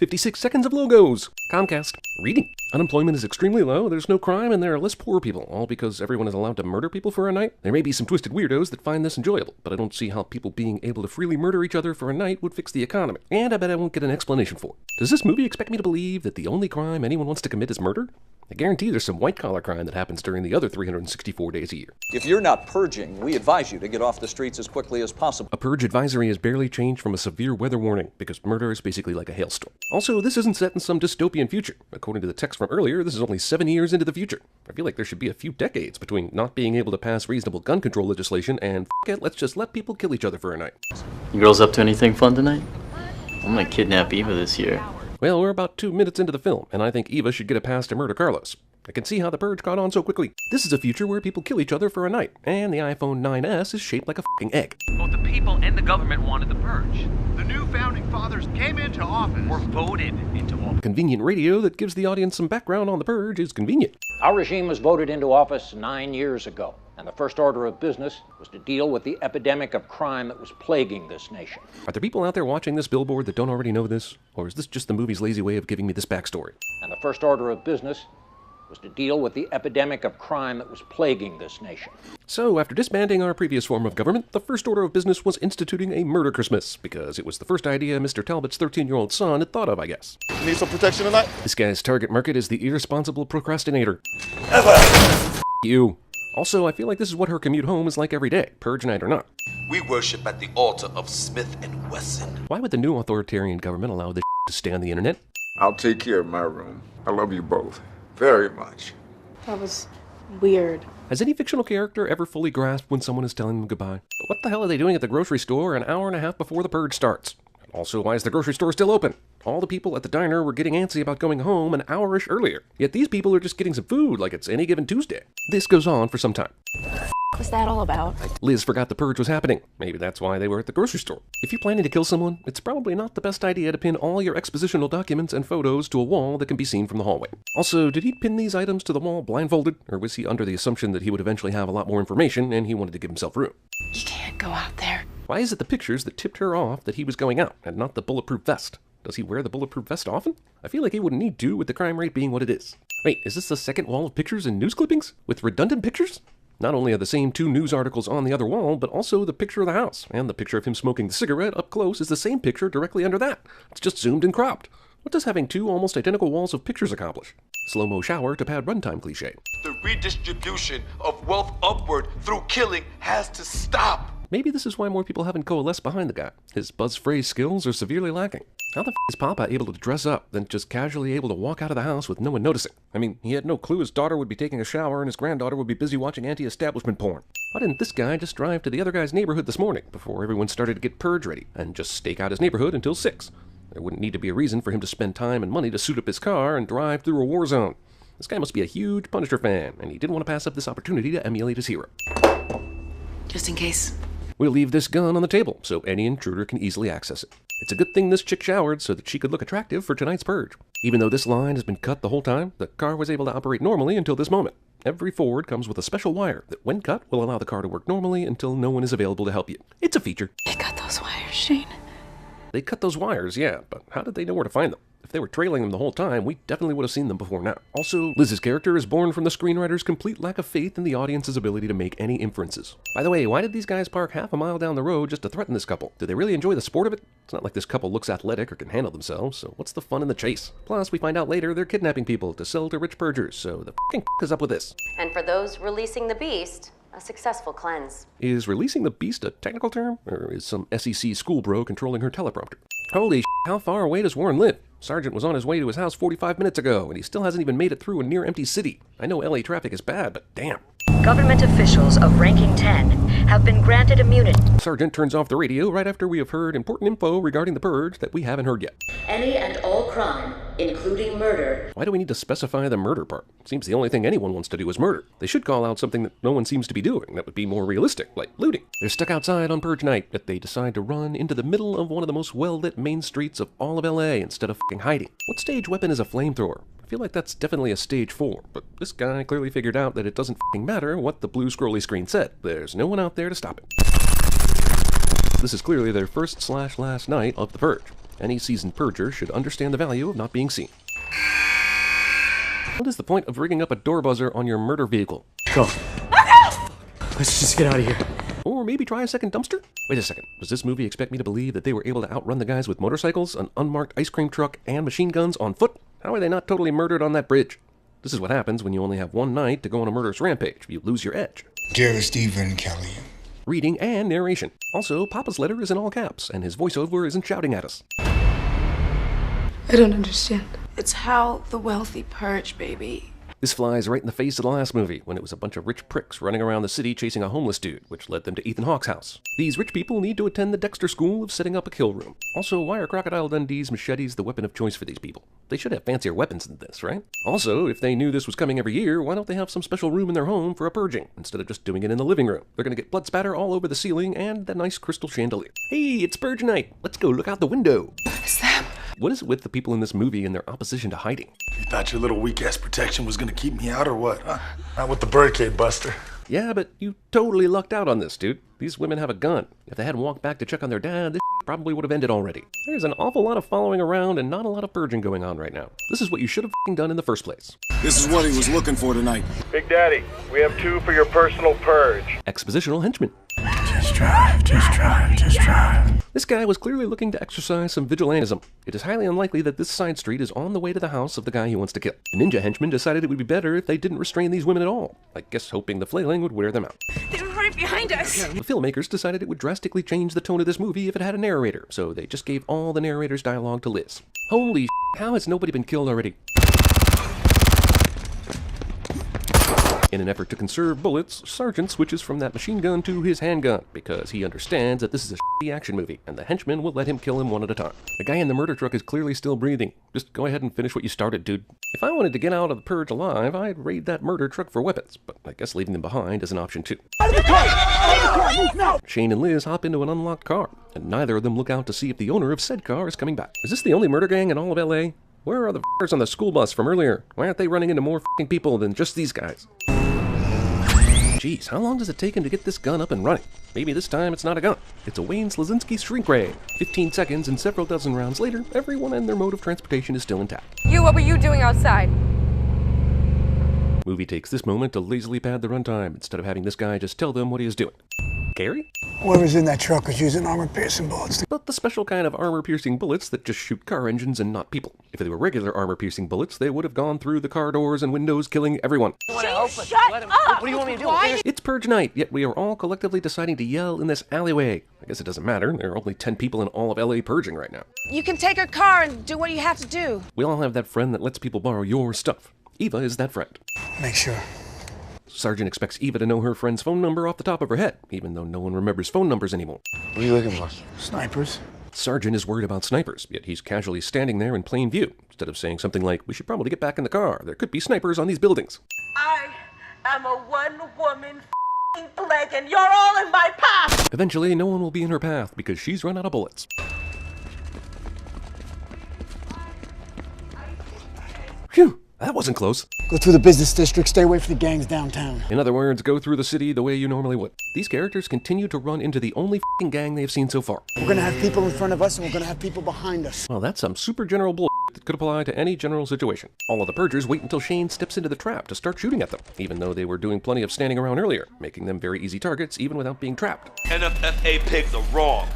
56 seconds of logos. Comcast. Reading. Unemployment is extremely low, there's no crime, and there are less poor people, all because everyone is allowed to murder people for a night. There may be some twisted weirdos that find this enjoyable, but I don't see how people being able to freely murder each other for a night would fix the economy. And I bet I won't get an explanation for it. Does this movie expect me to believe that the only crime anyone wants to commit is murder? I guarantee there's some white-collar crime that happens during the other 364 days a year. If you're not purging, we advise you to get off the streets as quickly as possible. A purge advisory has barely changed from a severe weather warning, because murder is basically like a hailstorm. Also, this isn't set in some dystopian future. According to the text from earlier, this is only 7 years into the future. I feel like there should be a few decades between not being able to pass reasonable gun control legislation and f it, let's just let people kill each other for a night. You girls up to anything fun tonight? I'm gonna kidnap Eva this year. Well, we're about 2 minutes into the film, and I think Eva should get a pass to murder Carlos. I can see how the purge caught on so quickly. This is a future where people kill each other for a night, and the iPhone 9S is shaped like a f***ing egg. Both the people and the government wanted the purge. The new founding fathers came into office. Were voted into office. Convenient radio that gives the audience some background on the purge is convenient. Our regime was voted into office 9 years ago, and the first order of business was to deal with the epidemic of crime that was plaguing this nation. Are there people out there watching this billboard that don't already know this? Or is this just the movie's lazy way of giving me this backstory? And the first order of business was to deal with the epidemic of crime that was plaguing this nation. So, after disbanding our previous form of government, the first order of business was instituting a murder Christmas, because it was the first idea Mr. Talbot's 13-year-old son had thought of, I guess. Need some protection tonight? This guy's target market is the irresponsible procrastinator. You. Also, I feel like this is what her commute home is like every day, purge night or not. We worship at the altar of Smith & Wesson. Why would the new authoritarian government allow this to stay on the internet? I'll take care of my room. I love you both. Very much. That was weird. Has any fictional character ever fully grasped when someone is telling them goodbye? But what the hell are they doing at the grocery store an hour and a half before the purge starts? Also, why is the grocery store still open? All the people at the diner were getting antsy about going home an hour-ish earlier. Yet these people are just getting some food like it's any given Tuesday. This goes on for some time. What's that all about? Liz forgot the purge was happening. Maybe that's why they were at the grocery store. If you're planning to kill someone, it's probably not the best idea to pin all your expositional documents and photos to a wall that can be seen from the hallway. Also, did he pin these items to the wall blindfolded? Or was he under the assumption that he would eventually have a lot more information and he wanted to give himself room? You can't go out there. Why is it the pictures that tipped her off that he was going out, and not the bulletproof vest? Does he wear the bulletproof vest often? I feel like he wouldn't need to with the crime rate being what it is. Wait, is this the second wall of pictures and news clippings? With redundant pictures? Not only are the same 2 news articles on the other wall, but also the picture of the house, and the picture of him smoking the cigarette up close is the same picture directly under that. It's just zoomed and cropped. What does having 2 almost identical walls of pictures accomplish? Slow-mo shower to pad runtime cliche. The redistribution of wealth upward through killing has to stop. Maybe this is why more people haven't coalesced behind the guy. His buzz phrase skills are severely lacking. How the f is Papa able to dress up, then just casually able to walk out of the house with no one noticing? I mean, he had no clue his daughter would be taking a shower and his granddaughter would be busy watching anti-establishment porn. Why didn't this guy just drive to the other guy's neighborhood this morning, before everyone started to get purge ready, and just stake out his neighborhood until 6? There wouldn't need to be a reason for him to spend time and money to suit up his car and drive through a war zone. This guy must be a huge Punisher fan, and he didn't want to pass up this opportunity to emulate his hero. Just in case. We'll leave this gun on the table, so any intruder can easily access it. It's a good thing this chick showered so that she could look attractive for tonight's purge. Even though this line has been cut the whole time, the car was able to operate normally until this moment. Every Ford comes with a special wire that, when cut, will allow the car to work normally until no one is available to help you. It's a feature. They cut those wires, Shane. They cut those wires, yeah, but how did they know where to find them? If they were trailing them the whole time, we definitely would have seen them before now. Also, Liz's character is born from the screenwriter's complete lack of faith in the audience's ability to make any inferences. By the way, why did these guys park half a mile down the road just to threaten this couple? Did they really enjoy the sport of it? It's not like this couple looks athletic or can handle themselves, so what's the fun in the chase? Plus, we find out later they're kidnapping people to sell to rich purgers, so the f***ing is up with this. And for those releasing the beast, a successful cleanse. Is releasing the beast a technical term? Or is some SEC schoolbro controlling her teleprompter? Holy sh**, how far away does Warren live? Sergeant was on his way to his house 45 minutes ago, and he still hasn't even made it through a near-empty city. I know LA traffic is bad, but damn. Government officials of ranking 10 have been granted immunity. Sergeant turns off the radio right after we have heard important info regarding the purge that we haven't heard yet. Any and all crime, including murder. Why do we need to specify the murder part? Seems the only thing anyone wants to do is murder. They should call out something that no one seems to be doing that would be more realistic, like looting. They're stuck outside on purge night, but they decide to run into the middle of one of the most well-lit main streets of all of LA instead of f***ing hiding. What stage weapon is a flamethrower? I feel like that's definitely a stage 4, but this guy clearly figured out that it doesn't f***ing matter what the blue scrolly screen said. There's no one out there to stop it. This is clearly their first/last night of the purge. Any seasoned purger should understand the value of not being seen. What is the point of rigging up a door buzzer on your murder vehicle? Go. Let's just get out of here. Or maybe try a second dumpster? Wait a second, does this movie expect me to believe that they were able to outrun the guys with motorcycles, an unmarked ice cream truck, and machine guns on foot? How are they not totally murdered on that bridge? This is what happens when you only have one night to go on a murderous rampage. You lose your edge. Dear Stephen Kelly. Reading and narration. Also, Papa's letter is in all caps, and his voiceover isn't shouting at us. I don't understand. It's how the wealthy purge, baby. This flies right in the face of the last movie, when it was a bunch of rich pricks running around the city chasing a homeless dude, which led them to Ethan Hawke's house. These rich people need to attend the Dexter School of setting up a kill room. Also, why are Crocodile Dundee's machetes the weapon of choice for these people? They should have fancier weapons than this, right? Also, if they knew this was coming every year, why don't they have some special room in their home for a purging, instead of just doing it in the living room? They're gonna get blood spatter all over the ceiling and that nice crystal chandelier. Hey, it's Purge night! Let's go look out the window! What's that? What is it with the people in this movie and their opposition to hiding? You thought your little weak-ass protection was gonna keep me out or what? Huh? Not with the birdcage, Buster. Yeah, but you totally lucked out on this, dude. These women have a gun. If they hadn't walked back to check on their dad, this probably would have ended already. There's an awful lot of following around and not a lot of purging going on right now. This is what you should have done in the first place. This is what he was looking for tonight. Big Daddy, we have 2 for your personal purge. Expositional henchman. Just drive, just drive, just drive. This guy was clearly looking to exercise some vigilantism. It is highly unlikely that this side street is on the way to the house of the guy he wants to kill. The ninja henchman decided it would be better if they didn't restrain these women at all. I guess hoping the flailing would wear them out. They were right behind us. The filmmakers decided it would drastically change the tone of this movie if it had a narrator, so they just gave all the narrator's dialogue to Liz. Holy how has nobody been killed already? In an effort to conserve bullets, Sergeant switches from that machine gun to his handgun, because he understands that this is a shitty action movie, and the henchman will let him kill him one at a time. The guy in the murder truck is clearly still breathing. Just go ahead and finish what you started, dude. If I wanted to get out of the purge alive, I'd raid that murder truck for weapons, but I guess leaving them behind is an option too. Out of the car! Out of the car! Move now! Shane and Liz hop into an unlocked car, and neither of them look out to see if the owner of said car is coming back. Is this the only murder gang in all of LA? Where are the f***ers on the school bus from earlier? Why aren't they running into more f***ing people than just these guys? Jeez, how long does it take him to get this gun up and running? Maybe this time it's not a gun. It's a Wayne Slazinski shrink ray. 15 seconds and several dozen rounds later, everyone and their mode of transportation is still intact. What were you doing outside? Movie takes this moment to lazily pad the runtime instead of having this guy just tell them what he is doing. Gary? Whoever's in that truck was using armor-piercing bullets. But the special kind of armor-piercing bullets that just shoot car engines and not people. If they were regular armor-piercing bullets, they would have gone through the car doors and windows, killing everyone. Shut up! What do you want me to do? It's Purge night, yet we are all collectively deciding to yell in this alleyway. I guess it doesn't matter. There are only 10 people in all of LA purging right now. You can take her car and do what you have to do. We all have that friend that lets people borrow your stuff. Eva is that friend. Make sure. Sergeant expects Eva to know her friend's phone number off the top of her head, even though no one remembers phone numbers anymore. What are you looking for? Snipers? Sergeant is worried about snipers, yet he's casually standing there in plain view, instead of saying something like, we should probably get back in the car. There could be snipers on these buildings. I am a one-woman plague, and you're all in my path! Eventually, no one will be in her path because she's run out of bullets. Phew! That wasn't close. Go through the business district, stay away from the gangs downtown. In other words, go through the city the way you normally would. These characters continue to run into the only f***ing gang they've seen so far. We're gonna have people in front of us and we're gonna have people behind us. Well, that's some super general bull that could apply to any general situation. All of the purgers wait until Shane steps into the trap to start shooting at them, even though they were doing plenty of standing around earlier, making them very easy targets even without being trapped. NFFA pigs are wrong.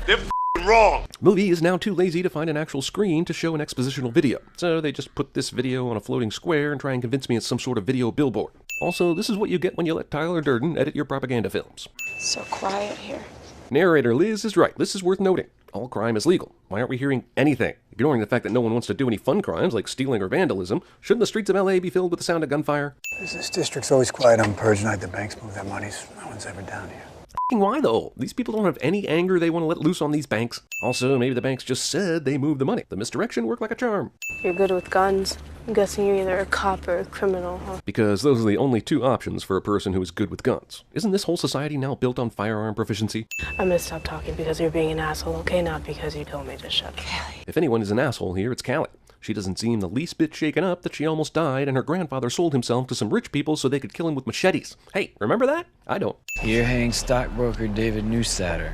They're wrong. Movie is now too lazy to find an actual screen to show an expositional video, so they just put this video on a floating square and try and convince me it's some sort of video billboard. Also, this is what you get when you let Tyler Durden edit your propaganda films. So quiet here. Narrator Liz is right. This is worth noting. All crime is legal. Why aren't we hearing anything? Ignoring the fact that no one wants to do any fun crimes like stealing or vandalism, shouldn't the streets of LA be filled with the sound of gunfire? This district's always quiet on Purge night. The banks move their monies. No one's ever down here. Why though? These people don't have any anger they want to let loose on these banks. Also, maybe the banks just said they moved the money. The misdirection worked like a charm. You're good with guns. I'm guessing you're either a cop or a criminal, huh? Because those are the only two options for a person who is good with guns. Isn't this whole society now built on firearm proficiency? I'm gonna stop talking because you're being an asshole, okay? Not because you told me to shut up. Callie. If anyone is an asshole here, it's Callie. She doesn't seem the least bit shaken up that she almost died and her grandfather sold himself to some rich people so they could kill him with machetes. Hey, remember that? I don't. Ear-hang stockbroker David Newsatter.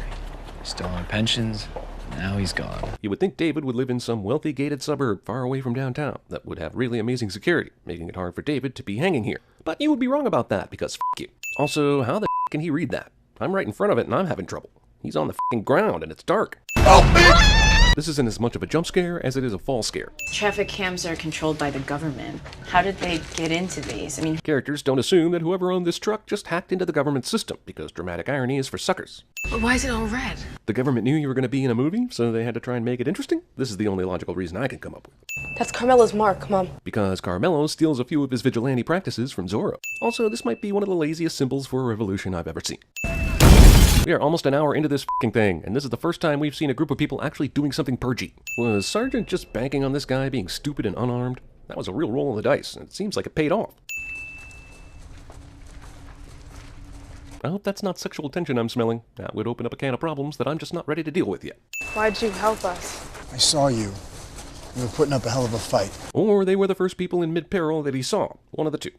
Stolen pensions, Now he's gone. You would think David would live in some wealthy gated suburb far away from downtown that would have really amazing security, making it hard for David to be hanging here. But you would be wrong about that, because f*** you. Also, how the can he read that? I'm right in front of it and I'm having trouble. He's on the f***ing ground and it's dark. This isn't as much of a jump scare as it is a fall scare. Traffic cams are controlled by the government. How did they get into these? I mean, characters don't assume that whoever owned this truck just hacked into the government system, because dramatic irony is for suckers. But why is it all red? The government knew you were going to be in a movie, so they had to try and make it interesting? This is the only logical reason I can come up with. That's Carmelo's mark, Mom. Because Carmelo steals a few of his vigilante practices from Zorro. Also, this might be one of the laziest symbols for a revolution I've ever seen. We are almost an hour into this f***ing thing, and this is the first time we've seen a group of people actually doing something purgy. Was Sergeant just banking on this guy being stupid and unarmed? That was a real roll of the dice, and it seems like it paid off. I hope that's not sexual tension I'm smelling. That would open up a can of problems that I'm just not ready to deal with yet. Why'd you help us? I saw you. You were putting up a hell of a fight. Or they were the first people in mid-peril that he saw. One of the two.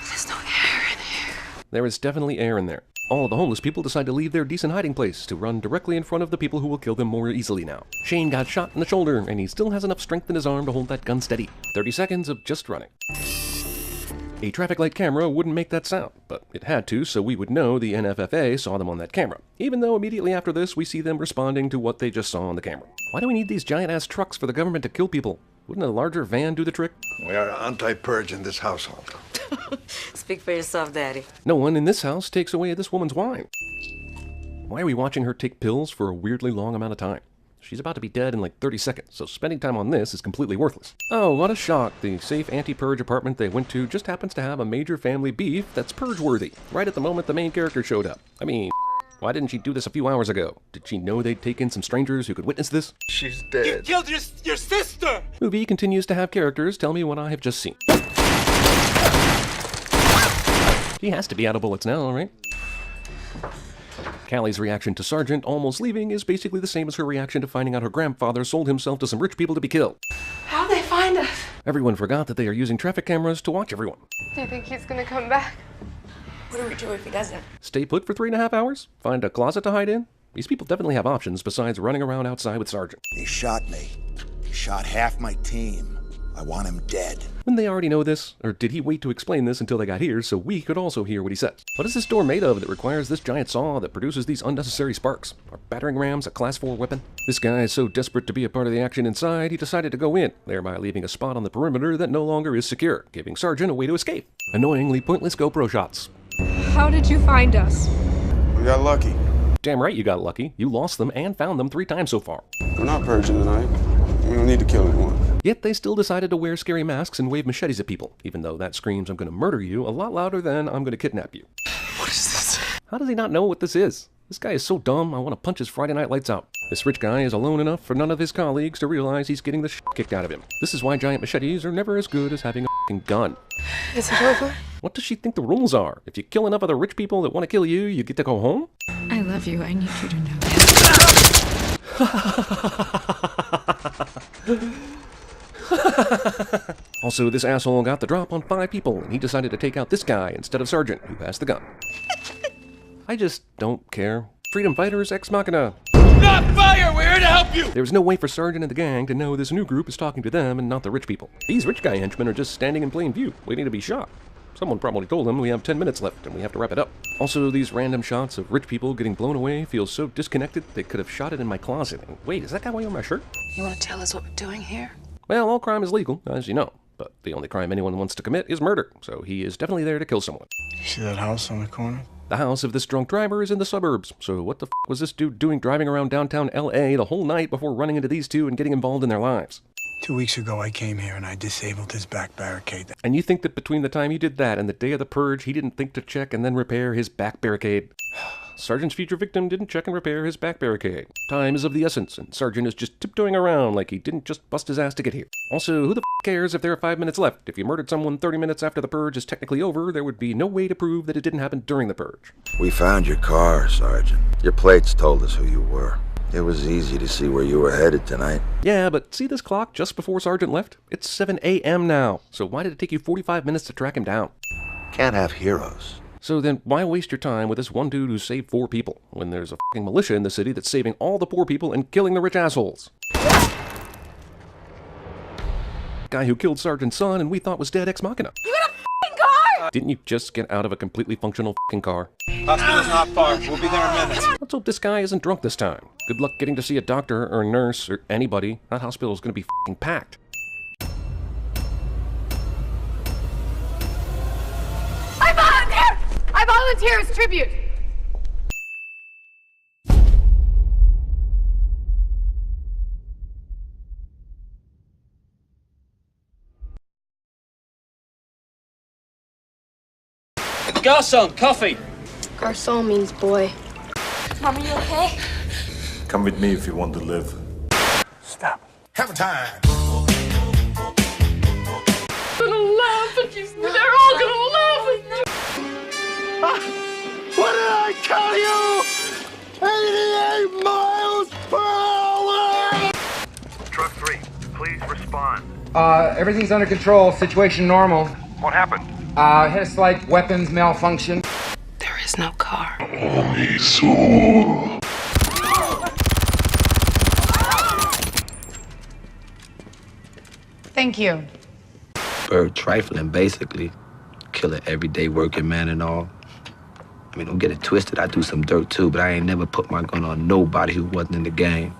There's no air in here. There is definitely air in there. All of the homeless people decide to leave their decent hiding place to run directly in front of the people who will kill them more easily now. Shane got shot in the shoulder, and he still has enough strength in his arm to hold that gun steady. 30 seconds of just running. A traffic light camera wouldn't make that sound, but it had to, so we would know the NFFA saw them on that camera, even though immediately after this we see them responding to what they just saw on the camera. Why do we need these giant-ass trucks for the government to kill people? Wouldn't a larger van do the trick? We are anti-purge in this household. Speak for yourself, Daddy. No one in this house takes away this woman's wine. Why are we watching her take pills for a weirdly long amount of time? She's about to be dead in like 30 seconds, so spending time on this is completely worthless. Oh, what a shock. The safe anti-purge apartment they went to just happens to have a major family beef that's purge-worthy, right at the moment the main character showed up. I mean, why didn't she do this a few hours ago? Did she know they'd take in some strangers who could witness this? She's dead. You killed your sister! Movie continues to have characters tell me what I have just seen. He has to be out of bullets now, right? Callie's reaction to Sergeant almost leaving is basically the same as her reaction to finding out her grandfather sold himself to some rich people to be killed. How'd they find us? Everyone forgot that they are using traffic cameras to watch everyone. Do you think he's gonna come back? What do we do if he doesn't? Stay put for 3.5 hours? Find a closet to hide in? These people definitely have options besides running around outside with Sergeant. He shot me. He shot half my team. I want him dead. Wouldn't they already know this? Or did he wait to explain this until they got here so we could also hear what he says? What is this door made of that requires this giant saw that produces these unnecessary sparks? Are battering rams a class 4 weapon? This guy is so desperate to be a part of the action inside, he decided to go in, thereby leaving a spot on the perimeter that no longer is secure, giving Sergeant a way to escape. Annoyingly pointless GoPro shots. How did you find us? We got lucky. Damn right you got lucky. You lost them and found them 3 times so far. We're not purging tonight. We don't need to kill anyone. Yet they still decided to wear scary masks and wave machetes at people, even though that screams I'm gonna murder you a lot louder than I'm gonna kidnap you. What is this? How does he not know what this is? This guy is so dumb, I want to punch his Friday night lights out. This rich guy is alone enough for none of his colleagues to realize he's getting the shit kicked out of him. This is why giant machetes are never as good as having a f***ing gun. Is it over? What does she think the rules are? If you kill enough of the rich people that want to kill you, you get to go home? I love you. I need you to know. Also, this asshole got the drop on 5 people, and he decided to take out this guy instead of Sergeant, who has the gun. I just don't care. Freedom fighters ex machina. Not fire! We're here to help you! There's no way for Sergeant and the gang to know this new group is talking to them and not the rich people. These rich guy henchmen are just standing in plain view, waiting to be shot. Someone probably told them we have 10 minutes left and we have to wrap it up. Also, these random shots of rich people getting blown away feel so disconnected they could have shot it in my closet. And wait, is that guy wearing my shirt? You want to tell us what we're doing here? Well, all crime is legal, as you know. But the only crime anyone wants to commit is murder, so he is definitely there to kill someone. You see that house on the corner? The house of this drunk driver is in the suburbs, so what the f was this dude doing driving around downtown LA the whole night before running into these two and getting involved in their lives? 2 weeks ago, I came here and I disabled his back barricade. And you think that between the time he did that and the day of the purge, he didn't think to check and then repair his back barricade? Sergeant's future victim didn't check and repair his back barricade. Time is of the essence, and Sergeant is just tiptoeing around like he didn't just bust his ass to get here. Also, who the f cares if there are 5 minutes left? If you murdered someone 30 minutes after the purge is technically over, there would be no way to prove that it didn't happen during the purge. We found your car, Sergeant. Your plates told us who you were. It was easy to see where you were headed tonight. Yeah, but see this clock just before Sergeant left? It's 7 a.m. now, so why did it take you 45 minutes to track him down? Can't have heroes. So then why waste your time with this one dude who saved 4 people, when there's a fucking militia in the city that's saving all the poor people and killing the rich assholes? Guy who killed Sergeant's son and we thought was dead ex machina. You got a f***ing car! Didn't you just get out of a completely functional fucking car? Hospital's not far. We'll be there in a minute. Let's hope this guy isn't drunk this time. Good luck getting to see a doctor or a nurse or anybody. That hospital is gonna be fucking packed. I volunteer as tribute. Garçon, coffee. Garçon means boy. Mom, are you okay? Come with me if you want to live. Stop. Have a time. Gonna laugh at you. They're all gonna laugh at you. What did I tell you? 88 miles per hour! Truck 3, please respond. Everything's under control. Situation normal. What happened? Had a slight weapons malfunction. There is no car. Thank you. Bird trifling, basically. Kill an everyday working man and all. I mean, don't get it twisted. I do some dirt too, but I ain't never put my gun on nobody who wasn't in the game.